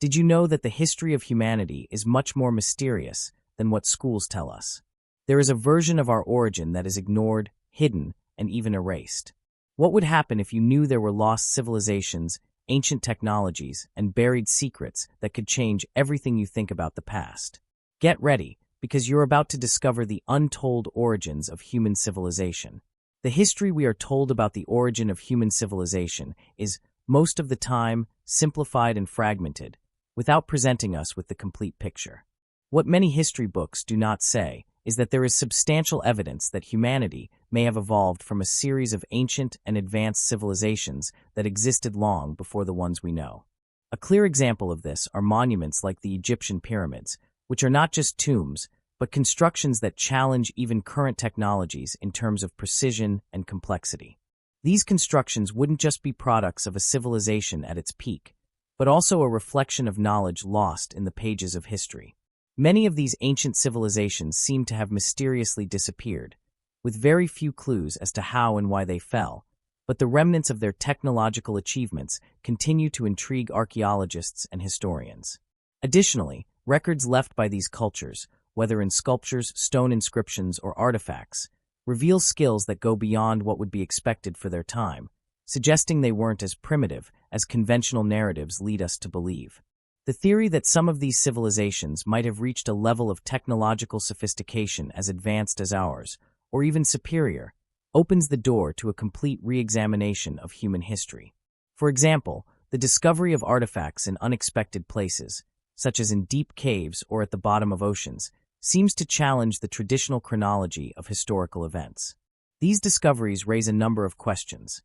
Did you know that the history of humanity is much more mysterious than what schools tell us? There is a version of our origin that is ignored, hidden, and even erased. What would happen if you knew there were lost civilizations, ancient technologies, and buried secrets that could change everything you think about the past? Get ready, because you're about to discover the untold origins of human civilization. The history we are told about the origin of human civilization is, most of the time, simplified and fragmented, without presenting us with the complete picture. What many history books do not say is that there is substantial evidence that humanity may have evolved from a series of ancient and advanced civilizations that existed long before the ones we know. A clear example of this are monuments like the Egyptian pyramids, which are not just tombs, but constructions that challenge even current technologies in terms of precision and complexity. These constructions wouldn't just be products of a civilization at its peak, but also a reflection of knowledge lost in the pages of history. Many of these ancient civilizations seem to have mysteriously disappeared, with very few clues as to how and why they fell, but the remnants of their technological achievements continue to intrigue archaeologists and historians. Additionally, records left by these cultures, whether in sculptures, stone inscriptions, or artifacts, reveal skills that go beyond what would be expected for their time, suggesting they weren't as primitive as conventional narratives lead us to believe. The theory that some of these civilizations might have reached a level of technological sophistication as advanced as ours, or even superior, opens the door to a complete re-examination of human history. For example, the discovery of artifacts in unexpected places, such as in deep caves or at the bottom of oceans, seems to challenge the traditional chronology of historical events. These discoveries raise a number of questions.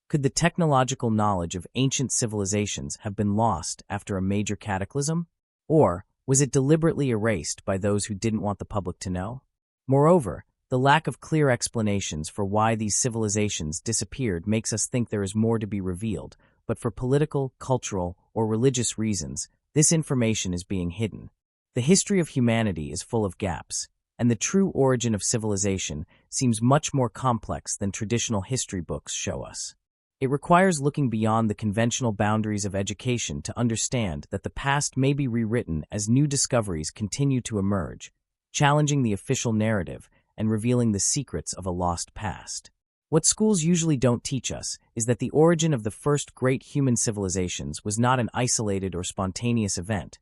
Could the technological knowledge of ancient civilizations have been lost after a major cataclysm? Or was it deliberately erased by those who didn't want the public to know? Moreover, the lack of clear explanations for why these civilizations disappeared makes us think there is more to be revealed, but for political, cultural, or religious reasons, this information is being hidden. The history of humanity is full of gaps, and the true origin of civilization seems much more complex than traditional history books show us. It requires looking beyond the conventional boundaries of education to understand that the past may be rewritten as new discoveries continue to emerge, challenging the official narrative and revealing the secrets of a lost past. What schools usually don't teach us is that the origin of the first great human civilizations was not an isolated or spontaneous event,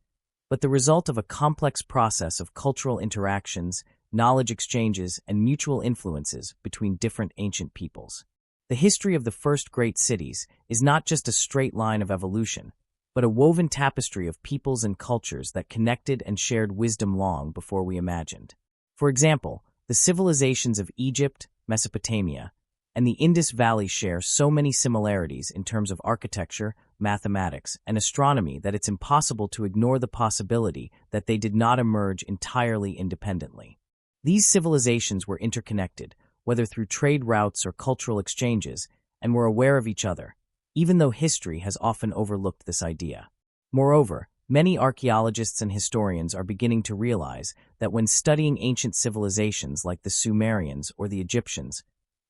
but the result of a complex process of cultural interactions, knowledge exchanges, and mutual influences between different ancient peoples. The history of the first great cities is not just a straight line of evolution, but a woven tapestry of peoples and cultures that connected and shared wisdom long before we imagined. For example, the civilizations of Egypt, Mesopotamia, and the Indus Valley share so many similarities in terms of architecture, mathematics, and astronomy that it's impossible to ignore the possibility that they did not emerge entirely independently. These civilizations were interconnected, whether through trade routes or cultural exchanges, and were aware of each other, even though history has often overlooked this idea. Moreover, many archaeologists and historians are beginning to realize that when studying ancient civilizations like the Sumerians or the Egyptians,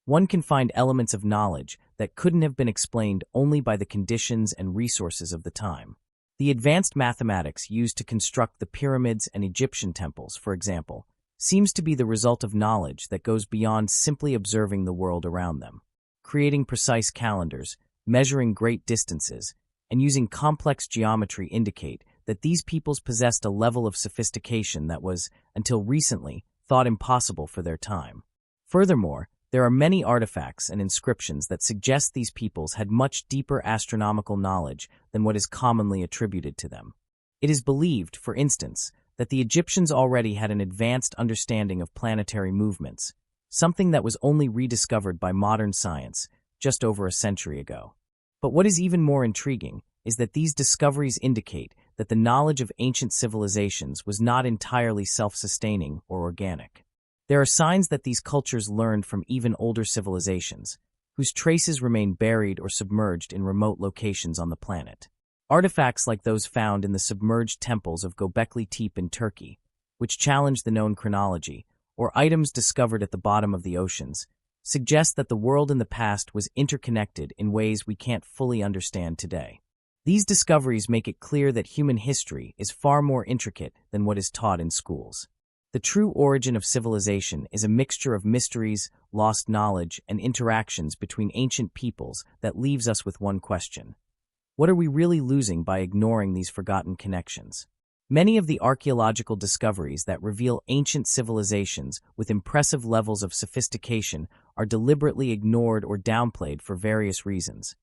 one can find elements of knowledge that couldn't have been explained only by the conditions and resources of the time. The advanced mathematics used to construct the pyramids and Egyptian temples, for example, seems to be the result of knowledge that goes beyond simply observing the world around them. Creating precise calendars, measuring great distances, and using complex geometry indicate that these peoples possessed a level of sophistication that was, until recently, thought impossible for their time. Furthermore, there are many artifacts and inscriptions that suggest these peoples had much deeper astronomical knowledge than what is commonly attributed to them. It is believed, for instance, that the Egyptians already had an advanced understanding of planetary movements, something that was only rediscovered by modern science just over a century ago. But what is even more intriguing is that these discoveries indicate that the knowledge of ancient civilizations was not entirely self-sustaining or organic. There are signs that these cultures learned from even older civilizations, whose traces remain buried or submerged in remote locations on the planet. Artifacts like those found in the submerged temples of Göbekli Tepe in Turkey, which challenge the known chronology, or items discovered at the bottom of the oceans, suggest that the world in the past was interconnected in ways we can't fully understand today. These discoveries make it clear that human history is far more intricate than what is taught in schools. The true origin of civilization is a mixture of mysteries, lost knowledge, and interactions between ancient peoples that leaves us with one question. What are we really losing by ignoring these forgotten connections? Many of the archaeological discoveries that reveal ancient civilizations with impressive levels of sophistication are deliberately ignored or downplayed for various reasons,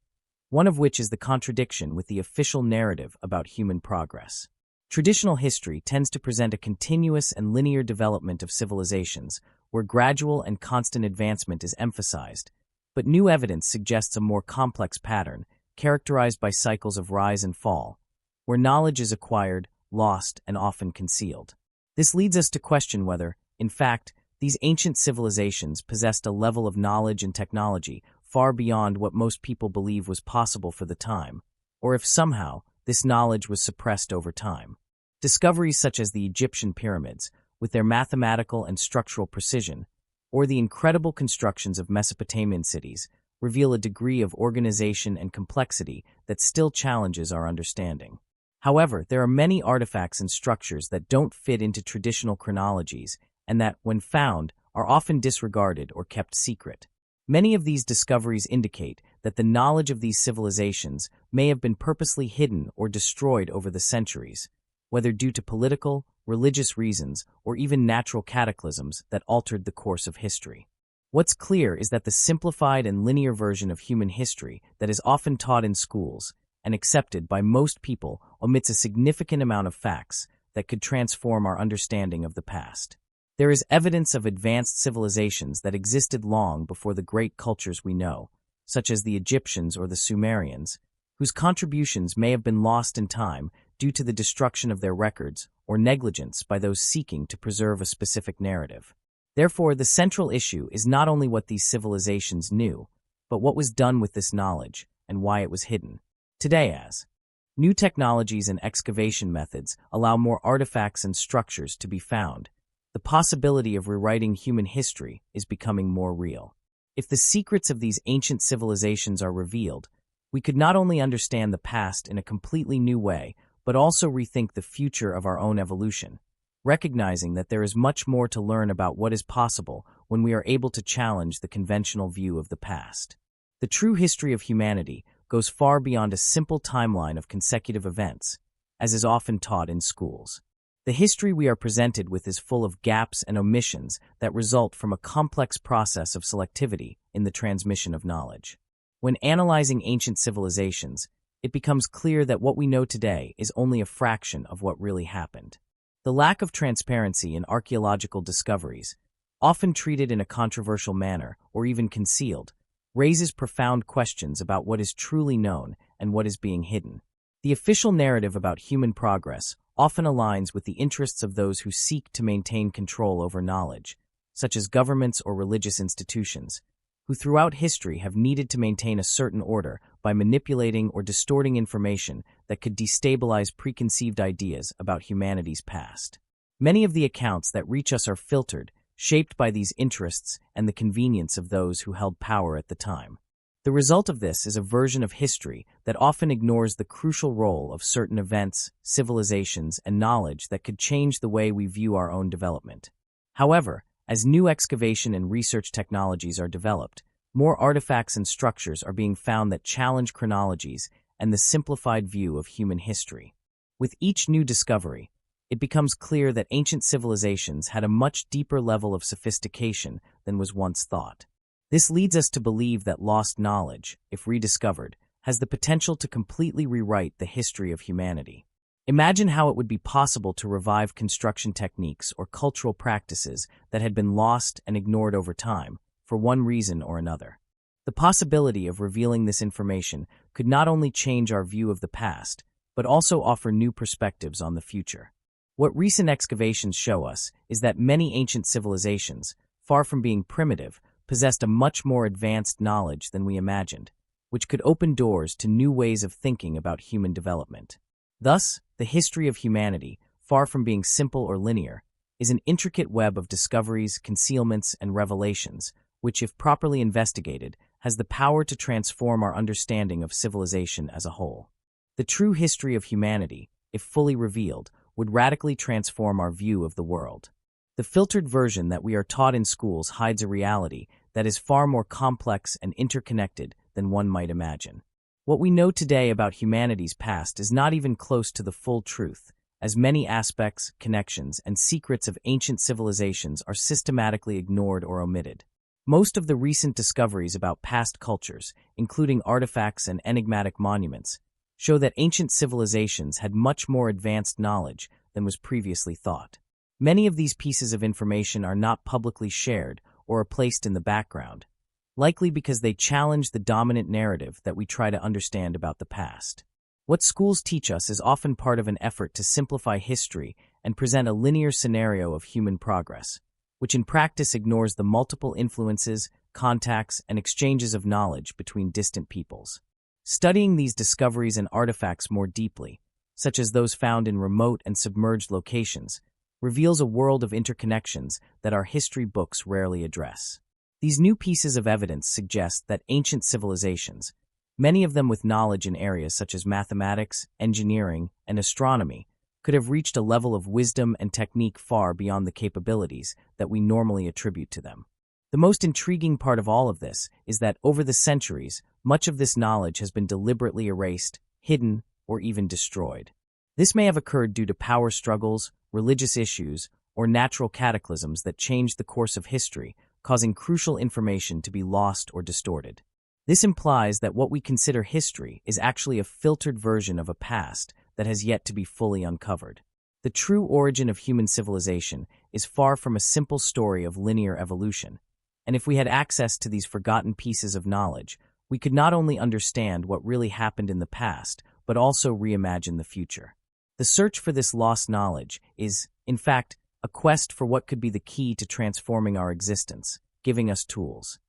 one of which is the contradiction with the official narrative about human progress. Traditional history tends to present a continuous and linear development of civilizations, where gradual and constant advancement is emphasized, but new evidence suggests a more complex pattern, characterized by cycles of rise and fall, where knowledge is acquired, lost, and often concealed. This leads us to question whether, in fact, these ancient civilizations possessed a level of knowledge and technology far beyond what most people believe was possible for the time, or if somehow this knowledge was suppressed over time. Discoveries such as the Egyptian pyramids, with their mathematical and structural precision, or the incredible constructions of Mesopotamian cities, reveal a degree of organization and complexity that still challenges our understanding. However, there are many artifacts and structures that don't fit into traditional chronologies and that, when found, are often disregarded or kept secret. Many of these discoveries indicate that the knowledge of these civilizations may have been purposely hidden or destroyed over the centuries, whether due to political, religious reasons, or even natural cataclysms that altered the course of history. What's clear is that the simplified and linear version of human history that is often taught in schools and accepted by most people omits a significant amount of facts that could transform our understanding of the past. There is evidence of advanced civilizations that existed long before the great cultures we know, such as the Egyptians or the Sumerians, whose contributions may have been lost in time due to the destruction of their records or negligence by those seeking to preserve a specific narrative. Therefore, the central issue is not only what these civilizations knew, but what was done with this knowledge and why it was hidden. Today, as new technologies and excavation methods allow more artifacts and structures to be found, the possibility of rewriting human history is becoming more real. If the secrets of these ancient civilizations are revealed, we could not only understand the past in a completely new way, but also rethink the future of our own evolution, recognizing that there is much more to learn about what is possible when we are able to challenge the conventional view of the past. The true history of humanity goes far beyond a simple timeline of consecutive events, as is often taught in schools. The history we are presented with is full of gaps and omissions that result from a complex process of selectivity in the transmission of knowledge. When analyzing ancient civilizations, it becomes clear that what we know today is only a fraction of what really happened. The lack of transparency in archaeological discoveries, often treated in a controversial manner or even concealed, raises profound questions about what is truly known and what is being hidden. The official narrative about human progress often aligns with the interests of those who seek to maintain control over knowledge, such as governments or religious institutions, who throughout history have needed to maintain a certain order by manipulating or distorting information that could destabilize preconceived ideas about humanity's past. Many of the accounts that reach us are filtered, shaped by these interests and the convenience of those who held power at the time. The result of this is a version of history that often ignores the crucial role of certain events, civilizations, and knowledge that could change the way we view our own development. However, as new excavation and research technologies are developed, more artifacts and structures are being found that challenge chronologies and the simplified view of human history. With each new discovery, it becomes clear that ancient civilizations had a much deeper level of sophistication than was once thought. This leads us to believe that lost knowledge, if rediscovered, has the potential to completely rewrite the history of humanity. Imagine how it would be possible to revive construction techniques or cultural practices that had been lost and ignored over time, for one reason or another. The possibility of revealing this information could not only change our view of the past, but also offer new perspectives on the future. What recent excavations show us is that many ancient civilizations, far from being primitive, possessed a much more advanced knowledge than we imagined, which could open doors to new ways of thinking about human development. Thus, the history of humanity, far from being simple or linear, is an intricate web of discoveries, concealments, and revelations, which, if properly investigated, has the power to transform our understanding of civilization as a whole. The true history of humanity, if fully revealed, would radically transform our view of the world. The filtered version that we are taught in schools hides a reality that is far more complex and interconnected than one might imagine. What we know today about humanity's past is not even close to the full truth, as many aspects, connections, and secrets of ancient civilizations are systematically ignored or omitted. Most of the recent discoveries about past cultures, including artifacts and enigmatic monuments, show that ancient civilizations had much more advanced knowledge than was previously thought. Many of these pieces of information are not publicly shared or are placed in the background, likely because they challenge the dominant narrative that we try to understand about the past. What schools teach us is often part of an effort to simplify history and present a linear scenario of human progress, which in practice ignores the multiple influences, contacts, and exchanges of knowledge between distant peoples. Studying these discoveries and artifacts more deeply, such as those found in remote and submerged locations, reveals a world of interconnections that our history books rarely address. These new pieces of evidence suggest that ancient civilizations, many of them with knowledge in areas such as mathematics, engineering, and astronomy, could have reached a level of wisdom and technique far beyond the capabilities that we normally attribute to them. The most intriguing part of all of this is that over the centuries, much of this knowledge has been deliberately erased, hidden, or even destroyed. This may have occurred due to power struggles, religious issues, or natural cataclysms that changed the course of history, causing crucial information to be lost or distorted. This implies that what we consider history is actually a filtered version of a past that has yet to be fully uncovered. The true origin of human civilization is far from a simple story of linear evolution, and if we had access to these forgotten pieces of knowledge, we could not only understand what really happened in the past, but also reimagine the future. The search for this lost knowledge is, in fact, a quest for what could be the key to transforming our existence, giving us tools.